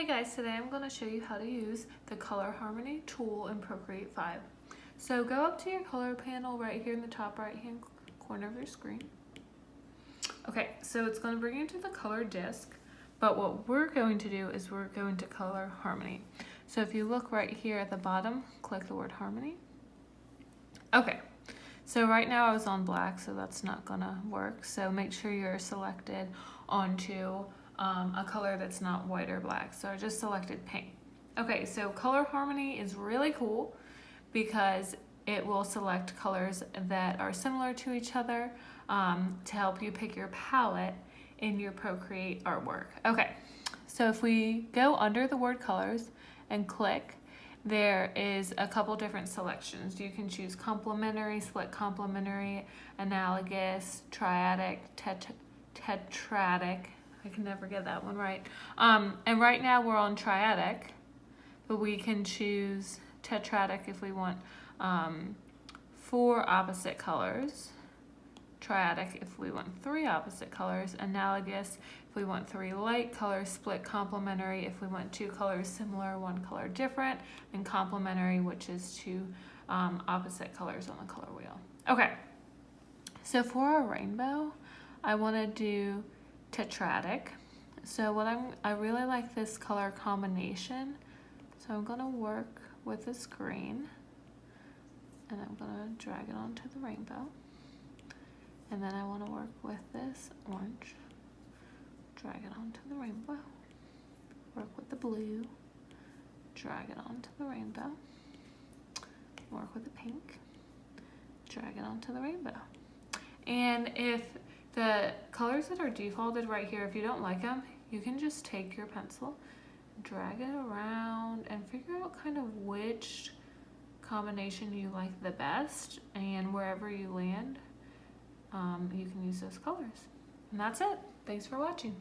Hey guys, today I'm going to show you how to use the Color Harmony tool in Procreate 5. So go up to your color panel right here in the top right hand corner of your screen. Okay, so it's going to bring you to the color disc, but what we're going to do is we're going to color harmony. So if you look right here at the bottom, click the word harmony. Okay, so right now I was on black, so that's not gonna work. So make sure you're selected onto a color that's not white or black. So I just selected pink. Okay, so color harmony is really cool because it will select colors that are similar to each other to help you pick your palette in your Procreate artwork. Okay, so if we go under the word colors and click, there is a couple different selections. You can choose complementary, split complementary, analogous, triadic, tetradic. I can never get that one right. And right now we're on triadic, but we can choose tetradic if we want 4 opposite colors. Triadic if we want 3 opposite colors, analogous if we want 3 light colors, split complementary if we want 2 colors similar, 1 color different, and complementary, which is 2 opposite colors on the color wheel. Okay, so for our rainbow, I want to do tetradic. So I really like this color combination, so I'm going to work with this green, and I'm going to drag it onto the rainbow. And then I want to work with this orange, drag it onto the rainbow, work with the blue, drag it onto the rainbow, work with the pink, drag it onto the rainbow. And if the colors that are defaulted right here, if you don't like them, you can just take your pencil, drag it around, and figure out kind of which combination you like the best, and wherever you land, you can use those colors. And that's it. Thanks for watching.